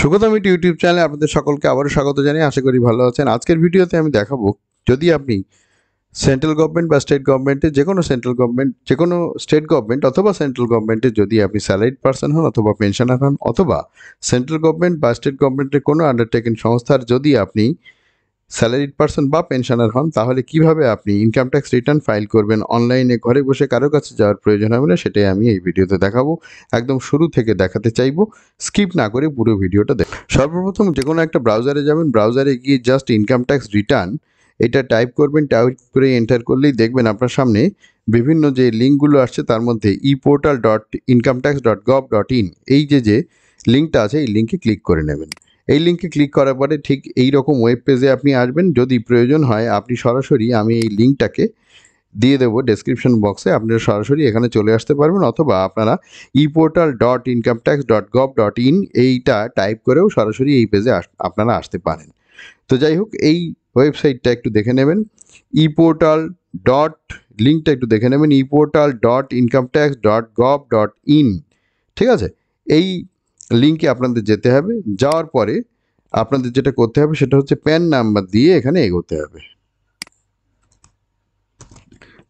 Sugata YouTube চ্যানেলে আপনাদের সকলকে আবারও স্বাগত জানিয়ে আশা করি ভালো আছেন। আজকের ভিডিওতে আমি দেখাবো যদি আপনি সেন্ট্রাল গভর্নমেন্ট বা স্টেট গভর্নমেন্টের যে কোনো স্টেট গভর্নমেন্ট অথবা সেন্ট্রাল গভর্নমেন্টের যদি আপনি স্যালারিড পার্সন হন অথবা পেনশনার হন অথবা সেন্ট্রাল গভর্নমেন্ট বা স্টেট গভর্নমেন্টের কোনো আন্ডারটেকিং সংস্থার যদি আপনি স্যালারিড পার্সন বা পেনশনার হন, তাহলে কিভাবে আপনি ইনকাম ট্যাক্স রিটার্ন ফাইল করবেন অনলাইনে ঘরে বসে, কারো কাছে যাওয়ার প্রয়োজন হবে না, সেটাই আমি এই ভিডিওতে দেখাবো। একদম শুরু থেকে দেখাতে চাইবো, স্কিপ না করে পুরো ভিডিওটা দেখুন। সর্বপ্রথম যে কোনো একটা ব্রাউজারে যাবেন, ব্রাউজারে গিয়ে জাস্ট ইনকাম ট্যাক্স রিটার্ন এটা টাইপ করবেন, টাইপ করে এন্টার করলেই দেখবেন আপনার সামনে বিভিন্ন যে লিঙ্কগুলো আসছে তার মধ্যে eportal.incometax.gov.in এই যে লিঙ্কটা আছে এই লিঙ্কে ক্লিক করে নেবেন। এই লিঙ্কে ক্লিক করার পরে ঠিক এই রকম ওয়েব পেজে আপনি আসবেন। যদি প্রয়োজন হয় আপনি সরাসরি, আমি এই লিঙ্কটাকে দিয়ে দেবো ডেসক্রিপশন বক্সে, আপনারা সরাসরি এখানে চলে আসতে পারবেন অথবা আপনারা eportal.incometax.gov.in এইটা টাইপ করেও সরাসরি এই পেজে আপনারা আসতে পারেন। তো যাই হোক, এই ওয়েবসাইটটা একটু দেখে নেবেন, লিঙ্কটা একটু দেখে নেবেন, eportal.incometax.gov.in। ঠিক আছে, এই লিঙ্কে আপনাদের যেতে হবে। যাওয়ার পরে আপনাদের যেটা করতে হবে সেটা হচ্ছে প্যান নাম্বার দিয়ে এখানে এগোতে হবে।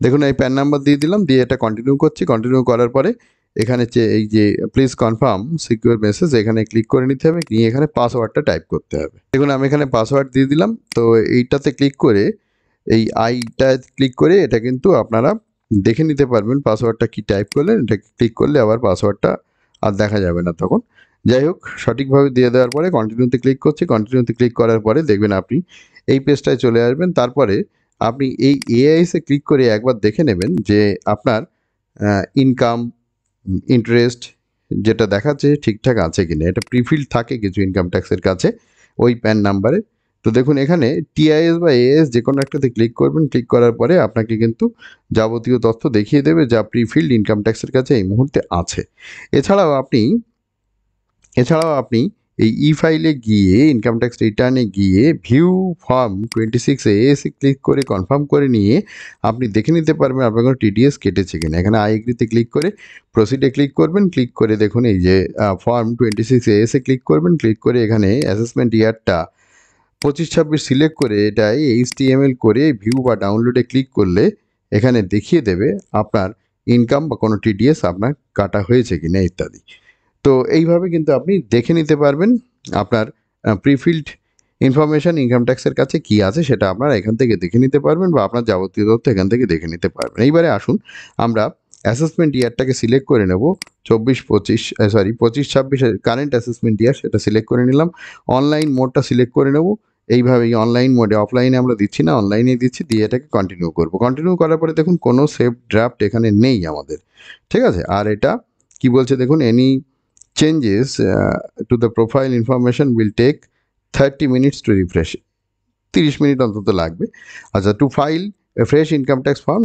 দেখুন, এই প্যান নাম্বার দিয়ে দিলাম, দিয়ে এটা কন্টিনিউ করছি। কন্টিনিউ করার পরে এখানে এই যে প্লিজ কনফার্ম সিকিউর মেসেজ, এখানে ক্লিক করে নিতে হবে, নিয়ে এখানে পাসওয়ার্ডটা টাইপ করতে হবে। দেখুন, আমি এখানে পাসওয়ার্ড দিয়ে দিলাম। তো এইটাতে ক্লিক করে, এই আইটা ক্লিক করে এটা কিন্তু আপনারা দেখে নিতে পারবেন পাসওয়ার্ডটা কি টাইপ করলেন। এটা ক্লিক করলে আবার পাসওয়ার্ডটা আর দেখা যাবে না তখন। যাই হোক, সঠিকভাবে দিয়ে দেওয়ার পরে কন্টিনিউতে ক্লিক করছি। কন্টিনিউতে ক্লিক করার পরে দেখবেন আপনি এই পেজটায় চলে আসবেন। তারপরে আপনি এই এআইএসে ক্লিক করে একবার দেখে নেবেন যে আপনার ইনকাম, ইন্টারেস্ট যেটা দেখাচ্ছে ঠিকঠাক আছে কিনা। এটা প্রিফিল্ড থাকে কিছু ইনকাম ট্যাক্সের কাছে ওই প্যান নাম্বারে। তো দেখুন, এখানে টিআইএস বা এএস যে কোনো একটাতে ক্লিক করবেন। ক্লিক করার পরে আপনাকে কিন্তু যাবতীয় তথ্য দেখিয়ে দেবে যা প্রিফিল্ড ইনকাম ট্যাক্সের কাছে এই মুহূর্তে আছে। এছাড়াও আপনি এই ই ফাইলে গিয়ে, ইনকাম ট্যাক্স রিটার্নে গিয়ে ভিউ ফর্ম 26 এসে ক্লিক করে কনফার্ম করে নিয়ে আপনি দেখে নিতে পারবেন আপনার কোনো টিডিএস কেটেছে কিনা। এখানে আই এগ্রিতে ক্লিক করে প্রসিডে ক্লিক করবেন। ক্লিক করে দেখুন এই যে ফর্ম 26 এসে ক্লিক করবেন। ক্লিক করে এখানে অ্যাসেসমেন্ট ইয়ারটা 25-26 সিলেক্ট করে এটাই HTML করে ভিউ বা ডাউনলোডে ক্লিক করলে এখানে দেখিয়ে দেবে আপনার ইনকাম বা কোনো টিডিএস আপনার কাটা হয়েছে কিনা ইত্যাদি। তো এইভাবে কিন্তু আপনি দেখে নিতে পারবেন আপনার প্রিফিল্ড ইনফরমেশান ইনকাম ট্যাক্সের কাছে কি আছে, সেটা আপনারা এখান থেকে দেখে নিতে পারবেন বা আপনার যাবতীয় তথ্য এখান থেকে দেখে নিতে পারবেন। এইবারে আসুন আমরা অ্যাসেসমেন্ট ইয়ারটাকে সিলেক্ট করে নেব। 25-26 কারেন্ট অ্যাসেসমেন্ট ইয়ার সেটা সিলেক্ট করে নিলাম। অনলাইন মোডটা সিলেক্ট করে নেব। এইভাবেই অনলাইন মোডে, অফলাইনে আমরা দিচ্ছি না, অনলাইনে দিচ্ছি, দিয়ে এটাকে কন্টিনিউ করব। কন্টিনিউ করার পরে দেখুন কোনো সেভ ড্রাফট এখানে নেই আমাদের। ঠিক আছে, আর এটা কি বলছে দেখুন, any changes to the profile information will take 30 minutes to refresh। 30 minute অন্তত লাগবে। আচ্ছা, টু ফাইল এ fresh income tax form,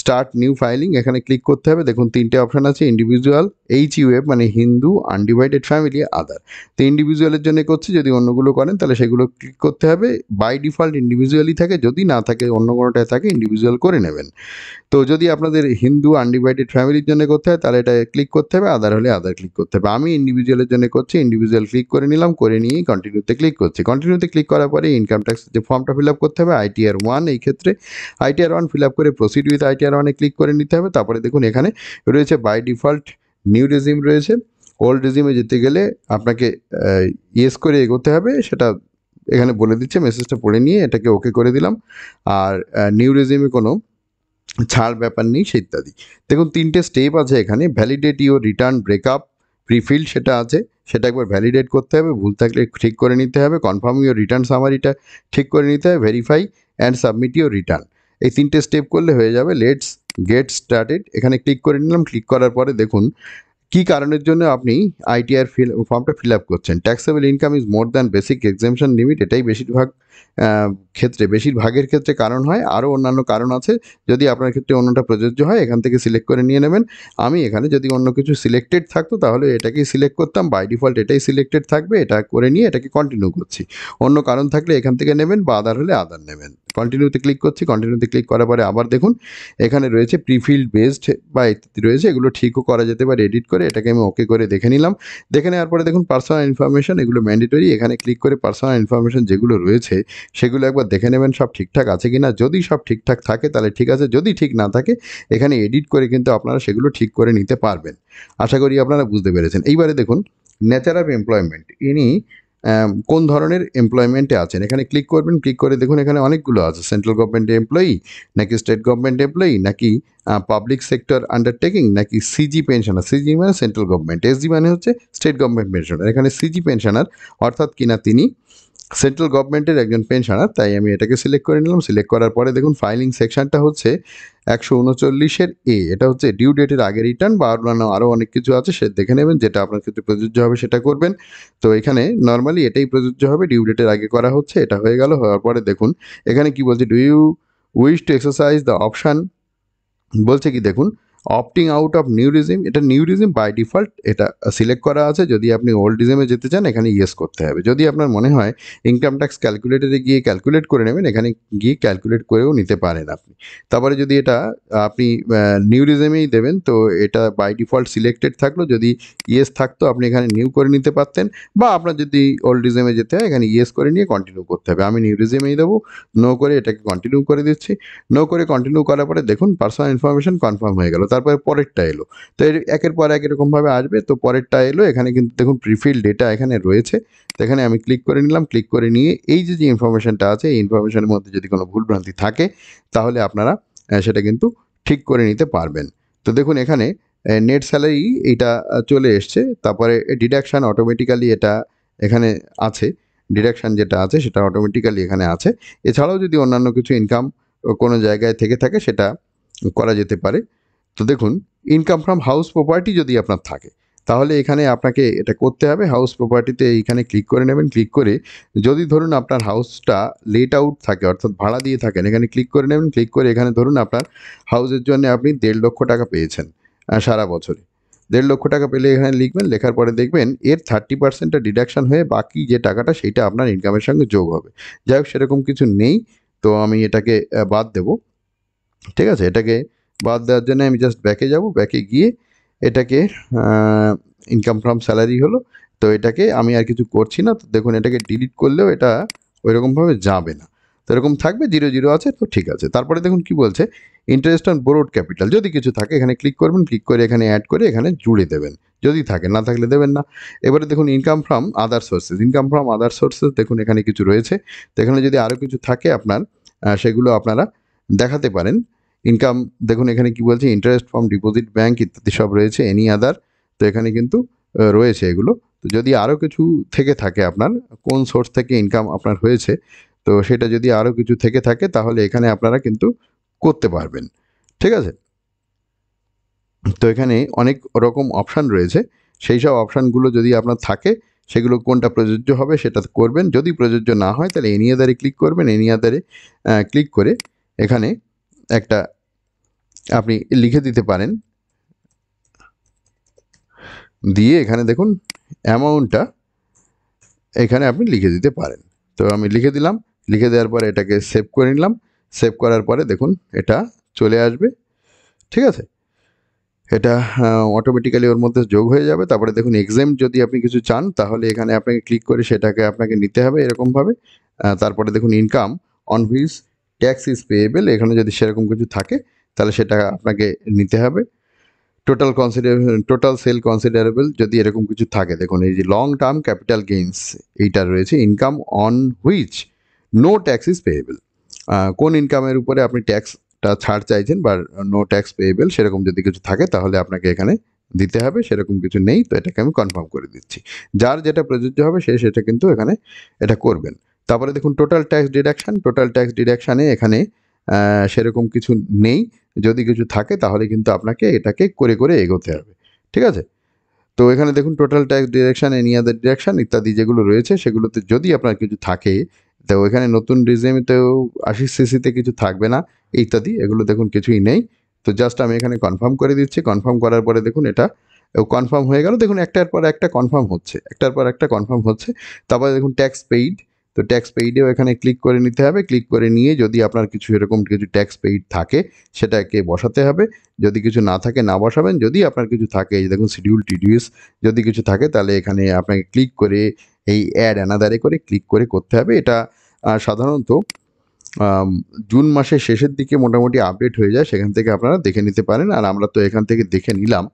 start new filing, এখানে ক্লিক করতে হবে। দেখুন তিনটে অপশান আছে, ইন্ডিভিজুয়াল, HUF মানে হিন্দু, আনডিভাইডেড ফ্যামিলি, আদার। তো ইন্ডিভিজুয়ালের জন্য করছি, যদি অন্যগুলো করেন তাহলে সেগুলো ক্লিক করতে হবে। বাই ডিফল্ট ইন্ডিভিজুয়ালই থাকে, যদি না থাকে অন্য কোনোটায় থাকে ইন্ডিভিজুয়াল করে নেবেন। তো যদি আপনাদের হিন্দু আনডিভাইডেড ফ্যামিলির জন্য করতে হয় তাহলে এটা ক্লিক করতে হবে, আদার হলে আদার ক্লিক করতে হবে। আমি ইন্ডিভিজুয়ালের জন্য করছি, ইন্ডিভিজুয়াল ক্লিক করে নিলাম, করে নিয়েই কন্টিনিউতে ক্লিক করছি। কন্টিনিউতে ক্লিক করার পরে ইনকাম ট্যাক্স যে ফর্মটা ফিল আপ করতে হবে ITR 1, এই ক্ষেত্রে ITR 1 ফিল আপ করে প্রসিড উইথ ITR 1 ক্লিক করে নিতে হবে। তারপরে দেখুন এখানে রয়েছে বাই ডিফল্ট নিউ রেজিম রয়েছে। ওল্ড রেজিমে যেতে গেলে আপনাকে ইয়েস করে এগোতে হবে, সেটা এখানে বলে দিচ্ছে। মেসেজটা পড়ে নিয়ে এটাকে ওকে করে দিলাম। আর নিউ রেজিমে কোনো ছাড় ব্যাপার নেই সে ইত্যাদি। দেখুন তিনটে স্টেপ আছে এখানে। Validate your return breakup prefilled সেটা আছে, সেটা একবার ভ্যালিডেট করতে হবে, ভুল থাকলে ঠিক করে নিতে হবে। কনফার্ম ইউর রিটার্ন সামারিটা ঠিক করে নিতে হবে। Verify and submit your return, এই তিনটে স্টেপ করলে হয়ে যাবে। লেটস গেট স্টার্টেড, এখানে ক্লিক করে নিলাম। ক্লিক করার পরে দেখুন কী কারণের জন্য আপনি ITR ফর্মটা ফিল আপ করছেন। Taxable income is more than basic exemption limit, এটাই বেশিরভাগ ক্ষেত্রে বেশিরভাগের ক্ষেত্রে কারণ হয়, আরও অন্যান্য কারণ আছে। যদি আপনার ক্ষেত্রে অন্যটা প্রযোজ্য হয় এখান থেকে সিলেক্ট করে নিয়ে নেবেন। আমি এখানে যদি অন্য কিছু সিলেক্টেড থাকতো তাহলে এটাকেই সিলেক্ট করতাম, বাই ডিফল্ট এটাই সিলেক্টেড থাকবে, এটা করে নিয়ে এটাকে কন্টিনিউ করছি। অন্য কারণ থাকলে এখান থেকে নেবেন বা আদার হলে আদার নেবেন। কন্টিনিউতে ক্লিক করছি, কন্টিনিউতে ক্লিক করার পরে আবার দেখুন এখানে রয়েছে প্রিফিল্ড বেসড বা ইত্যাদি রয়েছে, এগুলো ঠিকও করা যেতে পারে এডিট করে। এটাকে আমি ওকে করে দেখে নিলাম। দেখে নেওয়ার পরে দেখুন পার্সোনাল ইনফরমেশন, এগুলো ম্যান্ডেটরি। এখানে ক্লিক করে পার্সোনাল ইনফরমেশন যেগুলো রয়েছে সেগুলো একবার দেখে নেবেন সব ঠিকঠাক আছে কিনা। যদি সব ঠিকঠাক থাকে তাহলে ঠিক আছে, যদি ঠিক না থাকে এখানে এডিট করে কিন্তু আপনারা সেগুলো ঠিক করে নিতে পারবেন। আশা করি আপনারা বুঝতে পেরেছেন। এইবারে দেখুন নেচার অফ এমপ্লয়মেন্ট, ইনি কোন ধরনের এমপ্লয়মেন্টে আছেন এখানে ক্লিক করবেন। ক্লিক করে দেখুন এখানে অনেকগুলো আছে, সেন্ট্রাল গভর্নমেন্ট এমপ্লয়ি নাকি স্টেট গভর্নমেন্ট এমপ্লয়ি নাকি পাবলিক সেক্টর আন্ডারটেকিং নাকি সিজি পেনশনার। সিজি মানে সেন্ট্রাল গভর্নমেন্ট, এসজি মানে হচ্ছে স্টেট গভর্নমেন্ট পেনশনার। এখানে সিজি পেনশনার অর্থাৎ কিনা তিনি সেন্ট্রাল গভর্নমেন্টের একজন পেনশনার, তাই আমি এটাকে সিলেক্ট করে নিলাম। সিলেক্ট করার পরে দেখুন ফাইলিং সেকশনটা হচ্ছে 139-এর এ, এটা হচ্ছে ডিউ ডেটের আগে রিটার্ন বা অন্যান্য আরও অনেক কিছু আছে সে দেখে নেবেন, যেটা আপনার ক্ষেত্রে প্রযোজ্য হবে সেটা করবেন। তো এখানে নর্মালি এটাই প্রযোজ্য হবে, ডিউ ডেটের আগে করা হচ্ছে। এটা হয়ে গেল। হওয়ার পরে দেখুন এখানে কি বলছে, do you wish to exercise the option, বলছে কি দেখুন opting out of new regime. এটা নিউ রিজিম বাই ডিফল্ট এটা সিলেক্ট করা আছে। যদি আপনি ওল্ড রিজিমে যেতে চান এখানে ইয়েস করতে হবে। যদি আপনার মনে হয় ইনকাম ট্যাক্স ক্যালকুলেটরে গিয়ে ক্যালকুলেট করে নেবেন, এখানে গিয়ে ক্যালকুলেট করেও নিতে পারেন আপনি। তারপরে যদি এটা আপনি নিউ রিজিমেই দেবেন তো এটা বাই ডিফল্ট সিলেক্টেড থাকলো। যদি ইয়েস থাকতো আপনি এখানে নিউ করে নিতে পারতেন, বা আপনার যদি ওল্ড রিজিমে যেতে হয় এখানে ইয়েস করে নিয়ে কন্টিনিউ করতে হবে। আমি নিউ রিজিমেই দেবো, নো করে এটাকে কন্টিনিউ করে দিচ্ছি। নো করে কন্টিনিউ করার পরে দেখুন পার্সোনাল ইনফরমেশন কনফার্ম হয়ে গেল। তারপরে পরেরটা এলো, তো একের পর এক এরকমভাবে আসবে। তো পরেরটা এলো, এখানে কিন্তু দেখুন প্রিফিল ডেটা এখানে রয়েছে। তো এখানে আমি ক্লিক করে নিলাম। ক্লিক করে নিয়ে এই যে ইনফরমেশনটা আছে এই ইনফরমেশনের মধ্যে যদি কোনো ভুলভ্রান্তি থাকে তাহলে আপনারা সেটা কিন্তু ঠিক করে নিতে পারবেন। তো দেখুন এখানে নেট স্যালারি এইটা চলে এসছে। তারপরে ডিডাকশান অটোমেটিক্যালি এটা এখানে আছে, ডিডাকশান যেটা আছে সেটা অটোমেটিক্যালি এখানে আছে। এছাড়াও যদি অন্যান্য কিছু ইনকাম কোনো জায়গায় থেকে থাকে সেটা করা যেতে পারে। তো দেখুন ইনকাম ফ্রম হাউস প্রপার্টি যদি আপনার থাকে তাহলে এখানে আপনাকে এটা করতে হবে। হাউস প্রপার্টিতে এইখানে ক্লিক করে নেবেন। ক্লিক করে যদি ধরুন আপনার হাউসটা লেট আউট থাকে অর্থাৎ ভাড়া দিয়ে থাকেন এখানে ক্লিক করে নেবেন। ক্লিক করে এখানে ধরুন আপনার হাউসের জন্য আপনি 1.5 লক্ষ টাকা পেয়েছেন সারা বছরে। 1.5 লক্ষ টাকা পেলে এখানে লিখবেন। লেখার পরে দেখবেন এর 30%টা ডিডাকশান হয়ে বাকি যে টাকাটা সেইটা আপনার ইনকামের সঙ্গে যোগ হবে। যাই হোক সেরকম কিছু নেই, তো আমি এটাকে বাদ দেবো। ঠিক আছে, এটাকে বাদ দেওয়ার জন্য আমি জাস্ট ব্যাকে যাব। ব্যাকে গিয়ে এটাকে ইনকাম ফ্রম স্যালারি হলো, তো এটাকে আমি আর কিছু করছি না। তো দেখুন এটাকে ডিলিট করলেও এটা ওইরকমভাবে যাবে না, তো এরকম থাকবে 0 0 আছে, তো ঠিক আছে। তারপরে দেখুন কি বলছে, ইন্টারেস্ট অন বোরোড ক্যাপিটাল যদি কিছু থাকে এখানে ক্লিক করবেন। ক্লিক করে এখানে অ্যাড করে এখানে জুড়ে দেবেন যদি থাকে, না থাকলে দেবেন না। এবারে দেখুন income from other sources, income from other sources দেখুন এখানে কিছু রয়েছে। তো এখানে যদি আরও কিছু থাকে আপনার সেগুলো আপনারা দেখাতে পারেন। ইনকাম দেখুন এখানে কি বলছে, ইন্টারেস্ট ফ্রম ডিপোজিট ব্যাঙ্ক ইত্যাদি সব রয়েছে, এনি আদার। তো এখানে কিন্তু রয়েছে এগুলো। তো যদি আরও কিছু থেকে থাকে আপনার কোন সোর্স থেকে ইনকাম আপনার হয়েছে, তো সেটা যদি আরও কিছু থেকে থাকে তাহলে এখানে আপনারা কিন্তু করতে পারবেন। ঠিক আছে, তো এখানে অনেক রকম অপশান রয়েছে, সেই সব অপশানগুলো যদি আপনার থাকে সেগুলো কোনটা প্রযোজ্য হবে সেটা করবেন। যদি প্রযোজ্য না হয় তাহলে এনি আদারে ক্লিক করবেন। এনি আদারে ক্লিক করে এখানে একটা আপনি লিখে দিতে পারেন, দিয়ে এখানে দেখুন অ্যামাউন্টটা এখানে আপনি লিখে দিতে পারেন। তো আমি লিখে দিলাম। লিখে দেওয়ার পরে এটাকে সেভ করে নিলাম। সেভ করার পরে দেখুন এটা চলে আসবে। ঠিক আছে, এটা অটোমেটিক্যালি ওর মধ্যে যোগ হয়ে যাবে। তারপরে দেখুন এক্সাম যদি আপনি কিছু চান তাহলে এখানে আপনাকে ক্লিক করে সেটাকে আপনাকে নিতে হবে এরকমভাবে। তারপরে দেখুন income on which tax is payable, এখানে যদি সেরকম কিছু থাকে তাহলে সেটা আপনাকে নিতে হবে। টোটাল সেল কনসিডারেবল যদি এরকম কিছু থাকে, দেখুন এই যে লং টার্ম ক্যাপিটাল গেইনস এইটা রয়েছে। Income on which no tax is payable, কোন ইনকামের উপরে আপনি ট্যাক্সটা ছাড় চাইছেন বা নো ট্যাক্স পেয়েবল সেরকম যদি কিছু থাকে তাহলে আপনাকে এখানে দিতে হবে। সেরকম কিছু নেই, তো এটাকে আমি কনফার্ম করে দিচ্ছি। যার যেটা প্রযোজ্য হবে সে সেটা কিন্তু এখানে এটা করবেন। তারপরে দেখুন total tax deduction, total tax ডিডাকশানে এখানে সেরকম কিছু নেই। যদি কিছু থাকে তাহলে কিন্তু আপনাকে এটাকে করে করে এগোতে হবে। ঠিক আছে, তো এখানে দেখুন total tax direction, any other direction ইত্যাদি যেগুলো রয়েছে সেগুলোতে যদি আপনার কিছু থাকে তো এখানে নতুন রিজিউমেতেও 80 সিসিতে কিছু থাকবে না ইত্যাদি, এগুলো দেখুন কিছুই নেই। তো জাস্ট আমি এখানে কনফার্ম করে দিচ্ছি। কনফার্ম করার পরে দেখুন এটা কনফার্ম হয়ে গেল। দেখুন একটার পর একটা কনফার্ম হচ্ছে, একটার পর একটা কনফার্ম হচ্ছে। তারপরে দেখুন ট্যাক্স পেইড, তো ট্যাক্স পেইডেও এখানে ক্লিক করে নিতে হবে। ক্লিক করে নিয়ে যদি আপনার কিছু এরকম কিছু ট্যাক্স পেইড থাকে সেটাকে বসাতে হবে, যদি কিছু না থাকে না বসাবেন। যদি আপনার কিছু থাকে, এই দেখুন শিডিউল টিডিএস যদি কিছু থাকে তাহলে এখানে আপনাকে ক্লিক করে এই অ্যাড অ্যানাদারে করে ক্লিক করে করতে হবে। এটা সাধারণত জুন মাসের শেষের দিকে মোটামুটি আপডেট হয়ে যায়, সেখান থেকে আপনারা দেখে নিতে পারেন। আর আমরা তো এখান থেকে দেখে নিলাম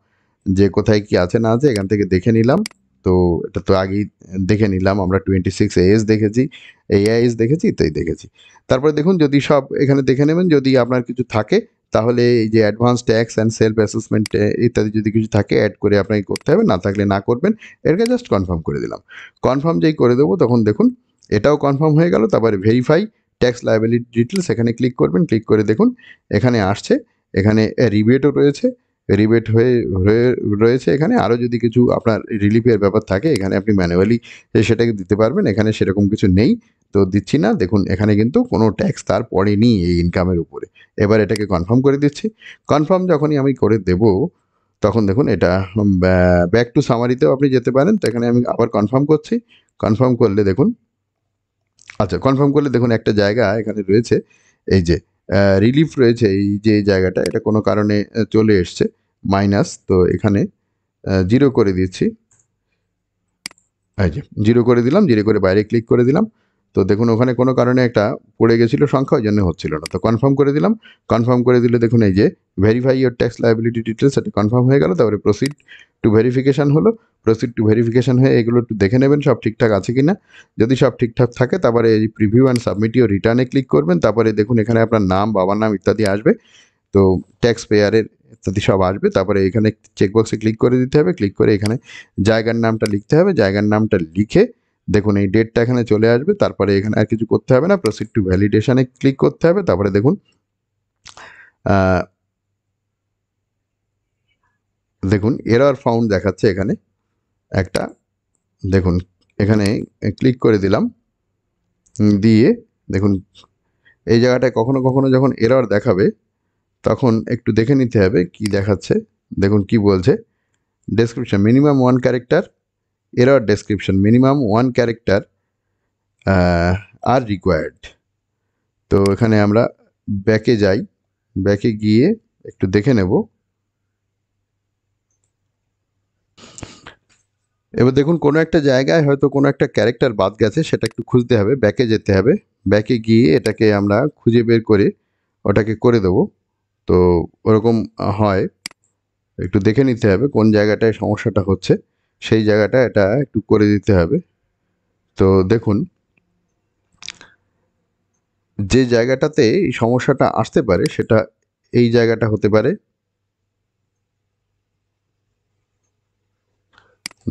যে কোথায় কি আছে না আছে, এখান থেকে দেখে নিলাম। তো এটা তো আগেই দেখে নিলাম, আমরা 26 AS দেখেছি, AIS দেখেছি, তাই দেখেছি। তারপরে দেখুন যদি সব এখানে দেখে নেবেন, যদি আপনার কিছু থাকে তাহলে এই যে advance tax and self assessment ইত্যাদি যদি কিছু থাকে অ্যাড করে আপনাকে করতে হবে, না থাকলে না করবেন। এটাকে জাস্ট কনফার্ম করে দিলাম। কনফার্ম যেই করে দেবো তখন দেখুন এটাও কনফার্ম হয়ে গেল। তারপরে ভেরিফাই ট্যাক্স লায়াবিলিটি ডিটেলস এখানে ক্লিক করবেন। ক্লিক করে দেখুন এখানে আসছে, এখানে রিবেটও রয়েছে, রিবেট রয়েছে। এখানে আরও যদি কিছু আপনার রিলিফের ব্যাপার থাকে এখানে আপনি ম্যানুয়ালি সেটাকে দিতে পারবেন। এখানে সেরকম কিছু নেই, তো দিচ্ছি না। দেখুন এখানে কিন্তু কোনো ট্যাক্স তার পড়েনি এই ইনকামের উপরে। এবার এটাকে কনফার্ম করে দিচ্ছি। কনফার্ম যখনই আমি করে দেব তখন দেখুন এটা ব্যাক টু সামারিতেও আপনি যেতে পারেন। তো এখানে আমি আবার কনফার্ম করছি। কনফার্ম করলে দেখুন, আচ্ছা কনফার্ম করলে দেখুন একটা জায়গা এখানে রয়েছে, এই যে রিলিফ রয়েছে, এই যে জায়গাটা এটা কোনো কারণে চলে এসছে মাইনাস। তো এখানে 0 করে দিচ্ছি। এই যে 0 করে দিলাম, 0 করে বাইরে ক্লিক করে দিলাম। তো দেখুন ওখানে কোনো কারণে একটা পড়ে গেছিলো সংখ্যা, ওই জন্য হচ্ছিল না। তো কনফার্ম করে দিলাম। কনফার্ম করে দিলে দেখুন এই যে verify your tax liability details, এটা কনফার্ম হয়ে গেল। তারপরে প্রসিড টু ভেরিফিকেশান হলো। প্রসিড টু ভেরিফিকেশান হয়ে এগুলো একটু দেখে নেবেন সব ঠিকঠাক আছে কি না। যদি সব ঠিকঠাক থাকে তারপরে এই প্রিভিউ অ্যান্ড সাবমিট ইয়োর রিটার্নে ক্লিক করবেন। তারপরে দেখুন এখানে আপনার নাম, বাবার নাম ইত্যাদি আসবে, তো ট্যাক্স পেয়ারের ইত্যাদি সব আসবে। তারপরে এখানে চেকবক্সে ক্লিক করে দিতে হবে। ক্লিক করে এখানে জায়গার নামটা লিখতে হবে। জায়গার নামটা লিখে দেখুন এই ডেটটা এখানে চলে আসবে। তারপরে এখানে আর কিছু করতে হবে না, প্রসিড টু ভ্যালিডেশনে ক্লিক করতে হবে। তারপরে দেখুন দেখুন এরর ফাউন্ড দেখাচ্ছে এখানে একটা, দেখুন এখানে ক্লিক করে দিলাম। দিয়ে দেখুন এই জায়গাটায় কখনো কখনো যখন এরর দেখাবে তখন একটু দেখে নিতে হবে কি দেখাচ্ছে। দেখুন কি বলছে, description minimum 1 character, error description minimum 1 character আর রিকোয়ার্ড। তো এখানে আমরা ব্যাকে যাই, ব্যাকে গিয়ে একটু দেখে নেব। এবার দেখুন কোনো একটা জায়গায় হয়তো কোনো একটা ক্যারেক্টার বাদ গেছে, সেটা একটু খুঁজতে হবে, ব্যাকে যেতে হবে। ব্যাকে গিয়ে এটাকে আমরা খুঁজে বের করে ওটাকে করে দেবো। তো ওরকম হয়, একটু দেখে নিতে হবে কোন জায়গাটায় সমস্যাটা হচ্ছে, সেই জায়গাটা এটা একটু করে দিতে হবে। তো দেখুন যে জায়গাটাতে এই সমস্যাটা আসতে পারে সেটা এই জায়গাটা হতে পারে।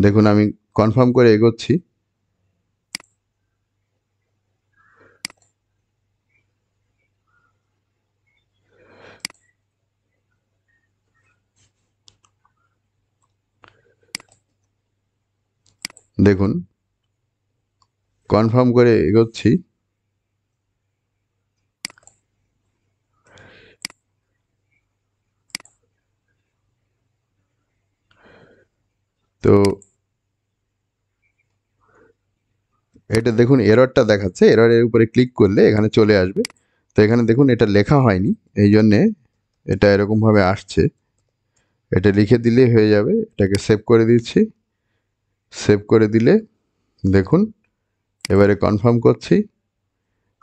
দেখুন আমি কনফার্ম করে এগোচ্ছি। দেখুন কনফার্ম করে এগোচ্ছি। তো এটা দেখুন এররটা দেখাচ্ছে, এররের উপরে ক্লিক করলে এখানে চলে আসবে। তো এখানে দেখুন এটা লেখা হয়নি, এই জন্যে এটা এরকমভাবে আসছে। এটা লিখে দিলেই হয়ে যাবে। এটাকে সেভ করে দিচ্ছি। সেভ করে দিলে দেখুন এবারে কনফার্ম করছি।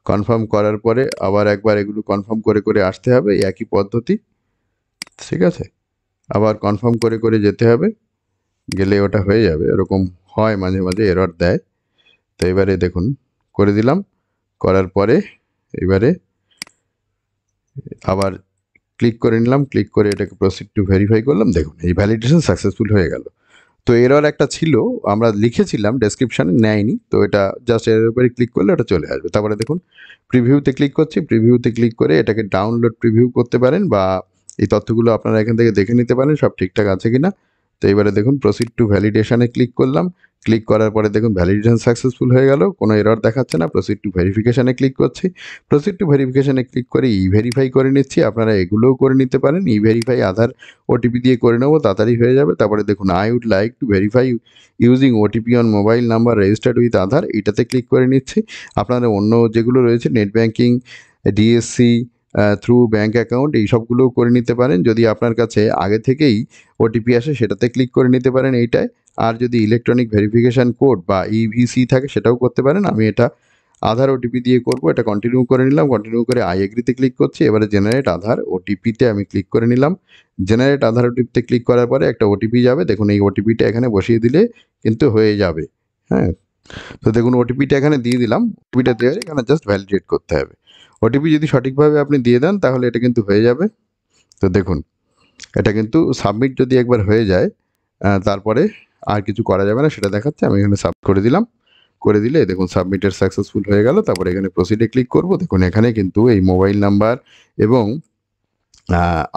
কনফার্ম করার পরে আবার একবার এগুলো কনফার্ম করে করে আসতে হবে, এই একই পদ্ধতি, ঠিক আছে। আবার কনফার্ম করে করে যেতে হবে, গেলে ওটা হয়ে যাবে। এরকম হয় মাঝে মাঝে এরর দেয়। তো এবারে দেখুন করে দিলাম। করার পরে এবারে আবার ক্লিক করে নিলাম, ক্লিক করে এটাকে প্রসিড টু ভেরিফাই করলাম। দেখুন এই ভ্যালিডেশন সাকসেসফুল হয়ে গেল। তো এরর একটা ছিল, আমরা লিখেছিলাম ডেসক্রিপশানে, নেয়নি। তো এটা জাস্ট এর উপরে ক্লিক করলে ওটা চলে আসবে। তারপরে দেখুন প্রিভিউতে ক্লিক করছি। প্রিভিউতে ক্লিক করে এটাকে ডাউনলোড প্রিভিউ করতে পারেন, বা এই তথ্যগুলো আপনারা এখান থেকে দেখে নিতে পারেন সব ঠিকঠাক আছে কি না। তো এবারে দেখুন প্রসিড টু ভ্যালিডেশনে ক্লিক করলাম, ক্লিক করার পরে দেখুন ভ্যালিডেশন সাকসেসফুল হয়ে গেল, কোনো এরর দেখাচ্ছে না। প্রসিড টু ভেরিফিকেশনে ক্লিক করছি, প্রসিড টু ভেরিফিকেশনে ক্লিক করে ই ভেরিফাই করে নিচ্ছি। আপনারা এগুলোও করে নিতে পারেন, ই ভেরিফাই আধার ওটিপি দিয়ে করে নেবো, তাড়াতাড়ি হয়ে যাবে। তারপরে দেখুন I would like to verify using OTP on mobile number registered with Aadhaar, এটাতে ক্লিক করে নিচ্ছি। আপনারা অন্য যেগুলো রয়েছে net banking, DSC, through bank account, এই সবগুলোও করে নিতে পারেন। যদি আপনার কাছে আগে থেকেই ওটিপি আসে সেটাতে ক্লিক করে নিতে পারেন এইটায়। আর যদি ইলেকট্রনিক ভেরিফিকেশান কোড বা ইভিসি থাকে সেটাও করতে পারেন। আমি এটা আধার ওটিপি দিয়ে করব, এটা কন্টিনিউ করে নিলাম। কন্টিনিউ করে আই এগ্রিতে ক্লিক করছি। এবারে জেনারেট আধার ওটিপিতে আমি ক্লিক করে নিলাম। জেনারেট আধার ওটিপিতে ক্লিক করার পরে একটা ওটিপি যাবে, দেখুন এই ওটিপিটা এখানে বসিয়ে দিলে কিন্তু হয়ে যাবে। হ্যাঁ, তো দেখুন ওটিপিটা এখানে দিয়ে দিলাম। ওটিপিটা দিয়ে এখানে জাস্ট ভ্যালিডেট করতে হবে। ওটিপি যদি সঠিকভাবে আপনি দিয়ে দেন তাহলে এটা কিন্তু হয়ে যাবে। তো দেখুন এটা কিন্তু সাবমিট যদি একবার হয়ে যায় তারপরে আর কিছু করা যাবে না, সেটা দেখাচ্ছে। আমি এখানে সাবমিট করে দিলাম, করে দিলে দেখুন সাবমিটের সাকসেসফুল হয়ে গেল। তারপরে এখানে প্রসিডে ক্লিক করব। দেখুন এখানে কিন্তু এই মোবাইল নাম্বার এবং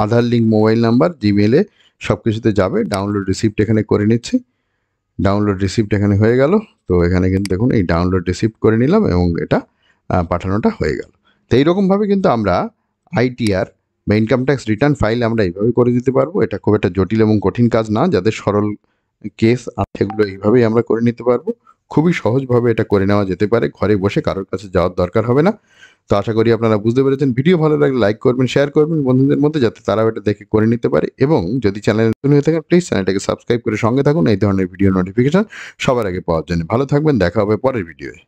আধার লিঙ্ক মোবাইল নাম্বার জিমেলে সব কিছুতে যাবে। ডাউনলোড রিসিপ্ট এখানে করে নিচ্ছি, ডাউনলোড রিসিপ্ট এখানে হয়ে গেল। তো এখানে কিন্তু দেখুন এই ডাউনলোড রিসিপ্ট করে নিলাম এবং এটা পাঠানোটা হয়ে গেল। তো এইরকমভাবে কিন্তু আমরা আইটিআর বা ইনকাম ট্যাক্স রিটার্ন ফাইল আমরা এইভাবে করে দিতে পারবো। এটা খুব একটা জটিল এবং কঠিন কাজ না, যাদের সরল কেস আর সেগুলো এইভাবেই আমরা করে নিতে পারবো। খুবই সহজভাবে এটা করে নেওয়া যেতে পারে, ঘরে বসে কারোর কাছে যাওয়ার দরকার হবে না। তো আশা করি আপনারা বুঝতে পেরেছেন। ভিডিও ভালো লাগলে লাইক করবেন, শেয়ার করবেন বন্ধুদের মধ্যে, যাতে তারাও এটা দেখে করে নিতে পারে। এবং যদি চ্যানেলে নতুন হয়ে থাকেন প্লিজ চ্যানেলটাকে সাবস্ক্রাইব করে সঙ্গে থাকুন এই ধরনের ভিডিও নোটিফিকেশন সবার আগে পাওয়ার জন্য। ভালো থাকবেন, দেখা হবে পরের ভিডিওয়ে।